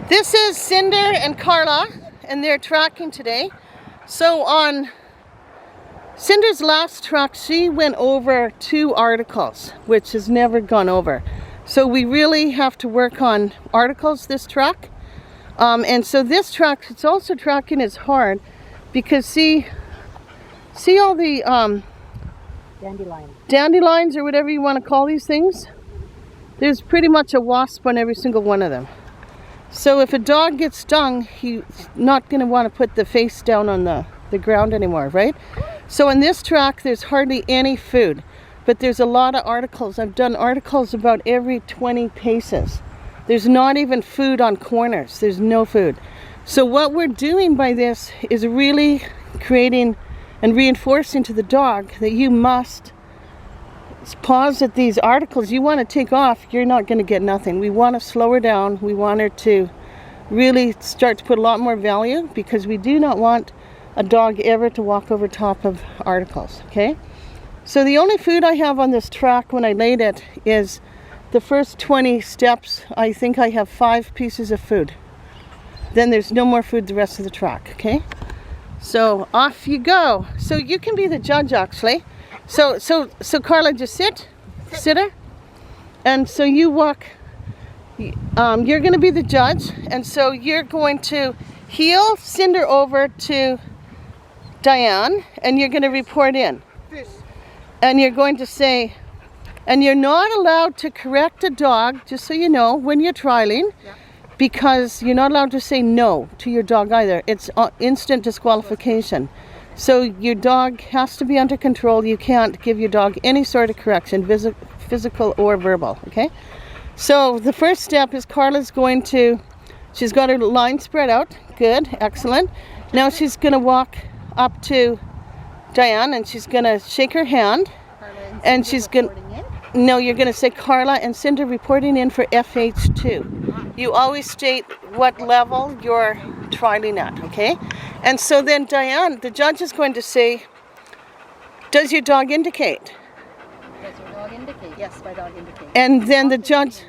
This is Cinder and Carla, and they're tracking today. So on Cinder's last track, she went over 2 articles, which has never gone over. So we really have to work on articles this track. And so this track, it's also tracking is hard because see all the dandelions or whatever you want to call these things? There's pretty much a wasp on every single one of them. So if a dog gets stung, he's not going to want to put the face down on the ground anymore, right? So in this track, there's hardly any food, but there's a lot of articles. I've done articles about every 20 paces. There's not even food on corners. There's no food. So what we're doing by this is really creating and reinforcing to the dog that you must pause at these articles. You want to take off, you're not going to get nothing. We want to slow her down. We want her to really start to put a lot more value, because we do not want a dog ever to walk over top of articles, okay? So the only food I have on this track when I laid it is the first 20 steps. I think I have 5 pieces of food. Then there's no more food the rest of the track, okay? So off you go. So you can be the judge, actually. So Carla, just sit her, and so you walk. You're going to be the judge, and so you're going to heel Cinder over to Diane, and you're going to report in. And you're going to say, and you're not allowed to correct a dog, just so you know, when you're trialing, because you're not allowed to say no to your dog either. It's instant disqualification. So your dog has to be under control. You can't give your dog any sort of correction, physical or verbal, okay? So the first step is Carla's going to, she's got her line spread out. Good, excellent. Now she's going to walk up to Diane, and she's going to shake her hand. And she's going to, no, you're going to say Carla and Cinder reporting in for FH2. You always state what level you're trialing at, okay? And so then Diane, the judge, is going to say, does your dog indicate? Does your dog indicate? Yes, my dog indicates. And then the judge...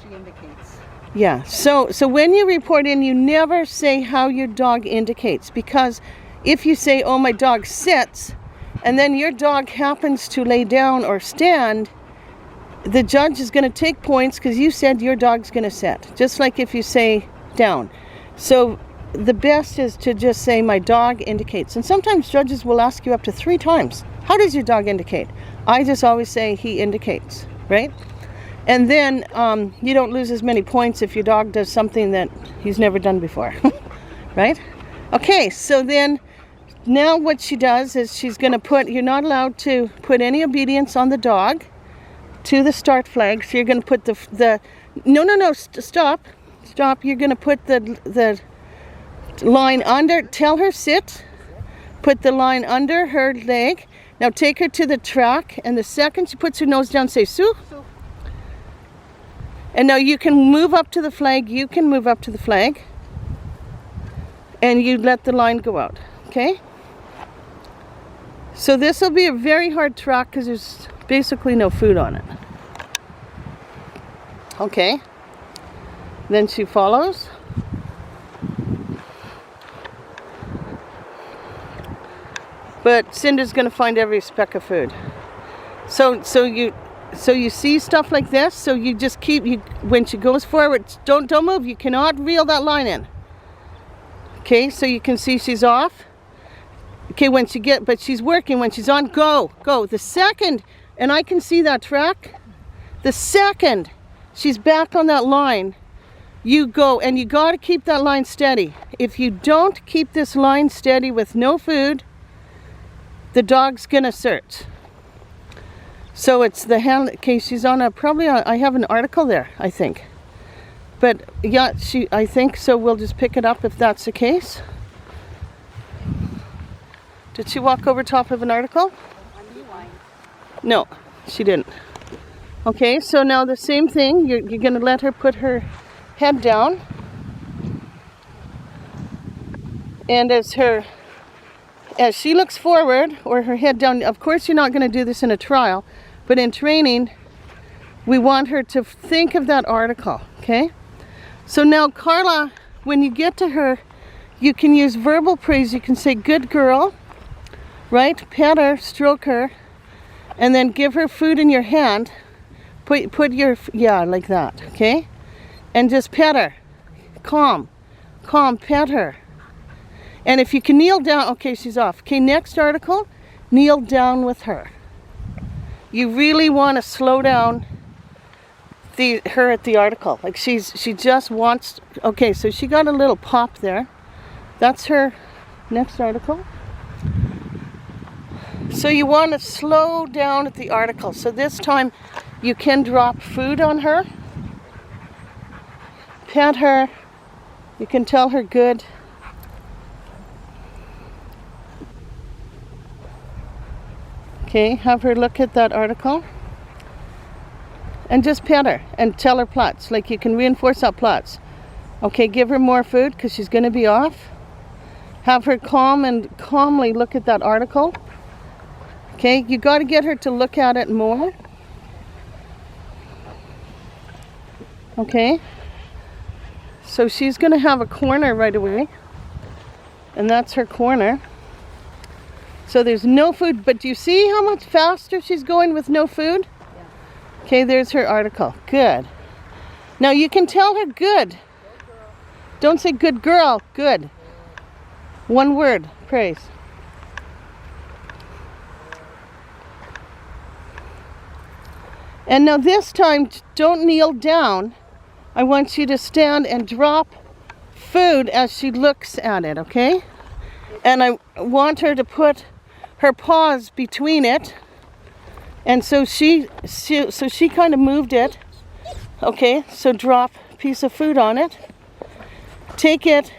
She indicates. Yeah, so when you report in, you never say how your dog indicates, because if you say, oh, my dog sits, and then your dog happens to lay down or stand, the judge is going to take points because you said your dog's going to sit, just like if you say down. So the best is to just say my dog indicates. And sometimes judges will ask you up to 3 times, how does your dog indicate? I just always say he indicates, right? And then you don't lose as many points if your dog does something that he's never done before, right? Okay, so then now what she does is she's going to put, you're not allowed to put any obedience on the dog to the start flag. So you're going to put stop. You're going to put the line under, tell her sit, put the line under her leg. Now take her to the track, and the second she puts her nose down, say Sue. And now you can move up to the flag, and you let the line go out, okay? So this will be a very hard track because there's basically no food on it. Okay, then she follows. But Cinder's going to find every speck of food. So you see stuff like this. So you just keep, when she goes forward, don't move. You cannot reel that line in. Okay, so you can see she's off. Okay, but she's working. When she's on, go. The second, and I can see that track. The second she's back on that line, you go, and you got to keep that line steady. If you don't keep this line steady with no food, the dog's gonna search. So it's the hand. Okay, she's on I have an article there, I think. But yeah, I think so. We'll just pick it up if that's the case. Did she walk over top of an article? No, she didn't. Okay, so now the same thing. You're going to let her put her head down. And as she looks forward, or her head down, of course you're not going to do this in a trial, but in training, we want her to think of that article, okay? So now Carla when you get to her, you can use verbal praise. You can say, good girl, right? Pet her, stroke her, and then give her food in your hand. Put your, yeah, like that, okay? And just pet her. Calm, pet her. And if you can kneel down, okay, she's off. Okay, next article, kneel down with her. You really want to slow down her at the article. Like she just wants, okay, so she got a little pop there. That's her next article. So you want to slow down at the article. So this time you can drop food on her. Pet her. You can tell her good. Okay, have her look at that article. And just pet her and tell her plots. Like you can reinforce that plots. Okay, give her more food because she's going to be off. Have her calmly look at that article. Okay, you got to get her to look at it more. Okay. So she's going to have a corner right away. And that's her corner. So there's no food, but do you see how much faster she's going with no food? Yeah. Okay, there's her article. Good. Now you can tell her good. Don't say good girl, good. One word, praise. And now this time, don't kneel down. I want you to stand and drop food as she looks at it, okay? And I want her to put her paws between it. And so she kind of moved it. Okay, so drop a piece of food on it. Take it,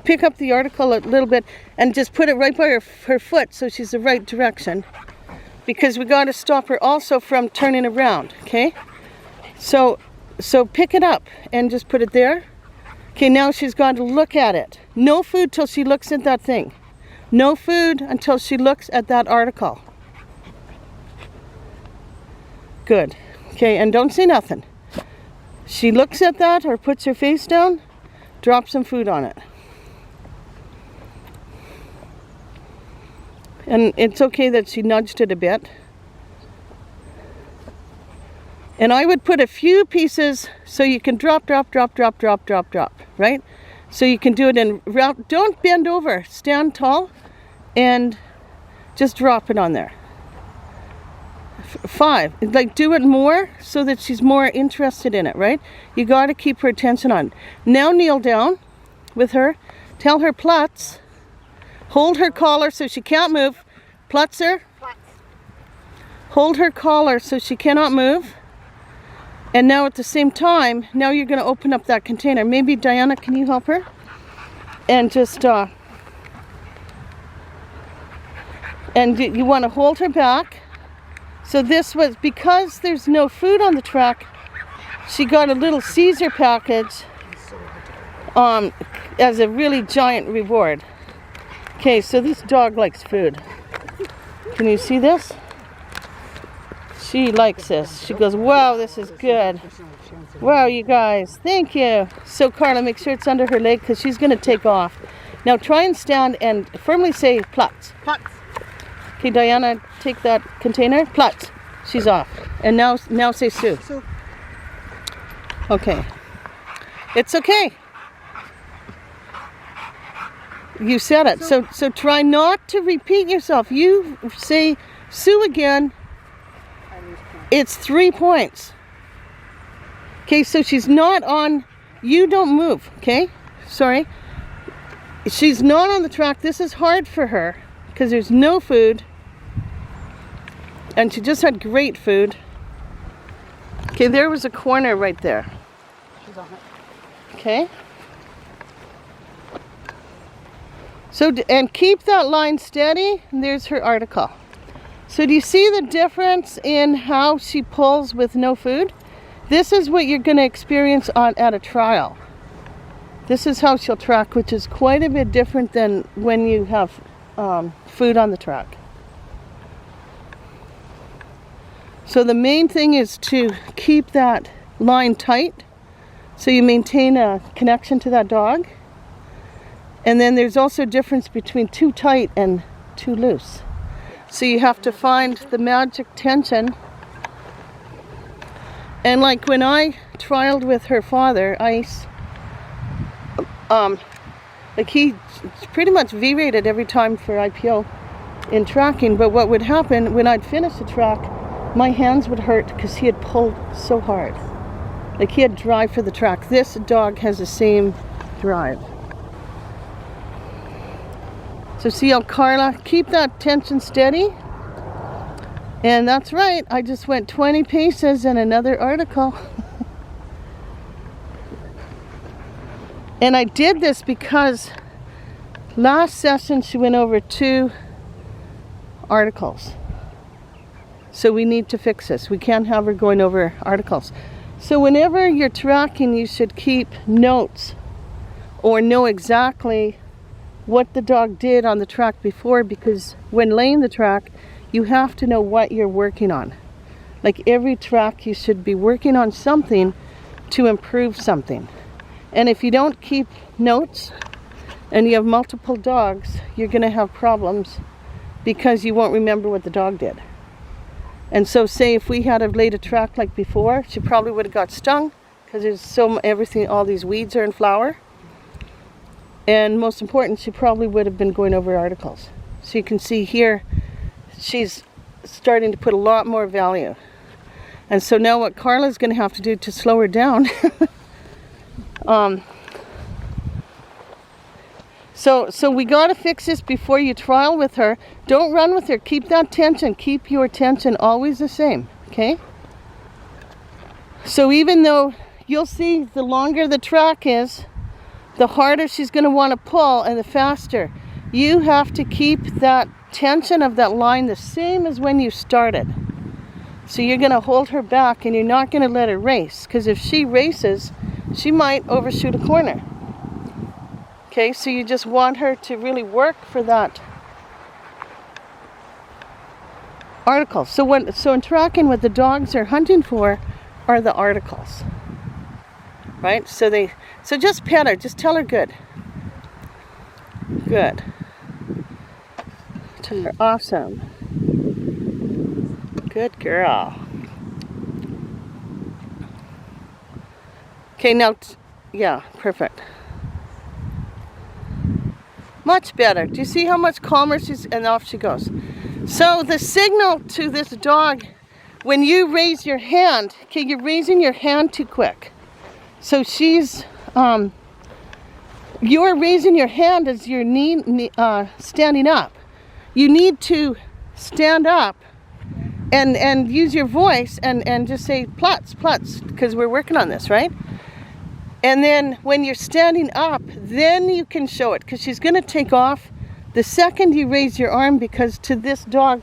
pick up the article a little bit, and just put it right by her foot so she's the right direction. Because we got to stop her also from turning around, okay? So pick it up and just put it there. Okay, now she's got to look at it. No food till she looks at that thing. No food until she looks at that article. Good. Okay, and don't say nothing. She looks at that or puts her face down, drop some food on it. And it's okay that she nudged it a bit. And I would put a few pieces so you can drop, right? So you can do it in route. Don't bend over. Stand tall and just drop it on there. 5. Like do it more so that she's more interested in it, right? You got to keep her attention on. Now kneel down with her. Tell her plots. Hold her collar so she can't move. Plots her. Hold her collar so she cannot move. And now at the same time, now you're going to open up that container. Maybe Diana, can you help her? And just, and you want to hold her back. So this was, because there's no food on the track, she got a little Caesar package as a really giant reward. Okay, so this dog likes food. Can you see this? She likes this. She goes, wow, this is good. Wow, you guys, thank you. So Carla, make sure it's under her leg because she's going to take off. Now try and stand and firmly say plots. Plots. Okay, Diana, take that container. Plots. She's off. And now say Sue. Sue. Okay. It's okay. You said it. So try not to repeat yourself. You say Sue again. It's 3 points. Okay, so she's not on, you don't move, okay? Sorry. She's not on the track. This is hard for her because there's no food. And she just had great food. Okay, there was a corner right there. She's on it. Okay. So, and keep that line steady. And there's her article. So do you see the difference in how she pulls with no food? This is what you're going to experience at a trial. This is how she'll track, which is quite a bit different than when you have food on the track. So the main thing is to keep that line tight So you maintain a connection to that dog. And then there's also a difference between too tight and too loose. So you have to find the magic tension. And like when I trialed with her father, Ice, like he pretty much V-rated every time for IPO in tracking, but what would happen when I'd finish the track, my hands would hurt because he had pulled so hard. Like he had drive for the track. This dog has the same drive. So see how Carla, keep that tension steady. And that's right, I just went 20 paces and another article. And I did this because last session she went over 2 articles. So we need to fix this. We can't have her going over articles. So whenever you're tracking, you should keep notes or know exactly what the dog did on the track before, because when laying the track, you have to know what you're working on. Like every track, you should be working on something to improve something. And if you don't keep notes and you have multiple dogs, you're going to have problems because you won't remember what the dog did. And so say if we had laid a track like before, she probably would have got stung because there's everything, all these weeds are in flower. And most important, she probably would have been going over articles. So you can see here, she's starting to put a lot more value. And so now what Carla's going to have to do to slow her down. So we got to fix this before you trial with her. Don't run with her. Keep that tension. Keep your tension always the same. Okay? So even though you'll see the longer the track is, the harder she's going to want to pull and the faster. You have to keep that tension of that line the same as when you started. So you're going to hold her back and you're not going to let her race, because if she races, she might overshoot a corner. Okay, so you just want her to really work for that article. So in tracking, what the dogs are hunting for are the articles. Right? So just pet her, just tell her good. Good. Tell her awesome. Good girl. Okay, now, yeah, perfect. Much better. Do you see how much calmer she's, and off she goes. So the signal to this dog, when you raise your hand, okay, you're raising your hand too quick. So she's, you're raising your hand as you're standing up. You need to stand up and use your voice and just say plutz, plutz, because we're working on this, right? And then when you're standing up, then you can show it, because she's going to take off the second you raise your arm, because to this dog,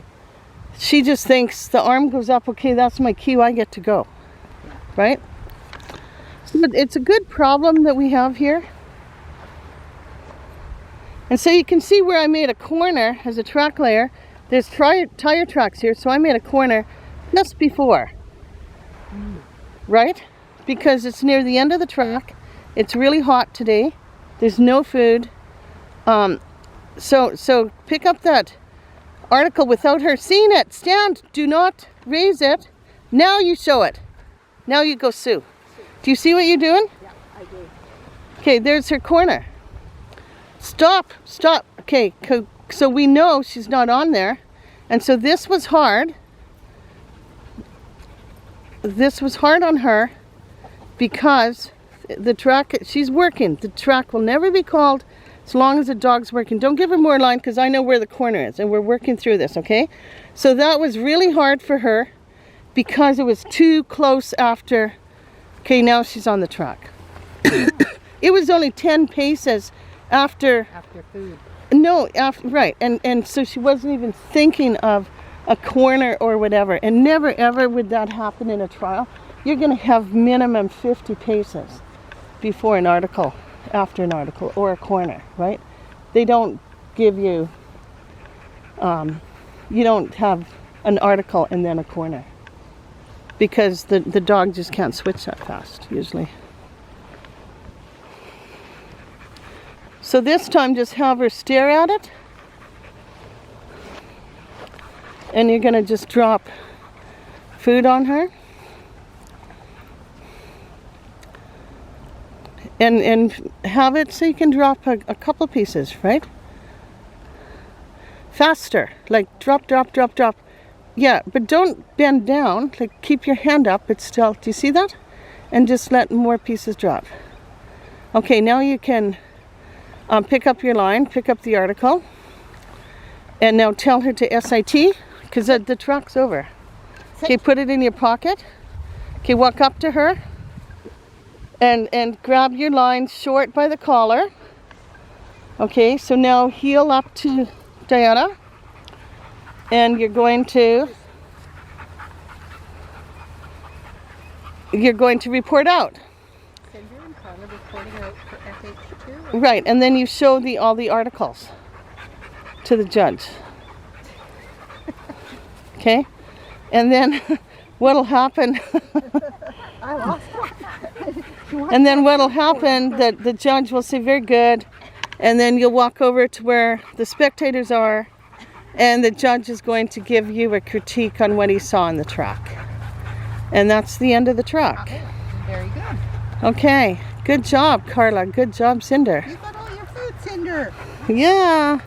she just thinks the arm goes up, okay, that's my cue, I get to go, right? So it's a good problem that we have here. And so you can see where I made a corner as a track layer. There's tire tracks here, so I made a corner just before, right? Because it's near the end of the track. It's really hot today. There's no food. So pick up that article without her seeing it. Stand. Do not raise it. Now you show it. Now you go Sue. Do you see what you're doing? Yeah, I do. Okay, there's her corner. Stop. Stop. Okay, so we know she's not on there. And so this was hard. This was hard on her, because the track, she's working. The track will never be called as long as the dog's working. Don't give her more line, because I know where the corner is and we're working through this, okay? So that was really hard for her because it was too close after. Okay, now she's on the track. It was only 10 paces after food. No, right. And so she wasn't even thinking of a corner or whatever. And never ever would that happen in a trial. You're going to have minimum 50 paces before an article, after an article, or a corner, right? They don't give you, you don't have an article and then a corner, because the dog just can't switch that fast, usually. So this time just have her stare at it. And you're going to just drop food on her. And have it so you can drop a couple pieces, right? Faster, like drop, drop, drop, drop. Yeah, but don't bend down, like keep your hand up, but still, do you see that? And just let more pieces drop. Okay, now you can pick up your line, pick up the article, and now tell her to SIT, because the truck's over. Okay, put it in your pocket. Okay, walk up to her. And grab your line short by the collar. Okay, so now heel up to Diana. And you're going to report out. Cinder and Carla reporting out for FH2. Right, and then you show all the articles to the judge. Okay? And then what'll happen I lost it. and then what'll happen, that the judge will say very good, and then you'll walk over to where the spectators are, and the judge is going to give you a critique on what he saw in the truck. And that's the end of the truck. Okay, very good. Okay, good job, Carla. Good job, Cinder. You got all your food, Cinder. Yeah.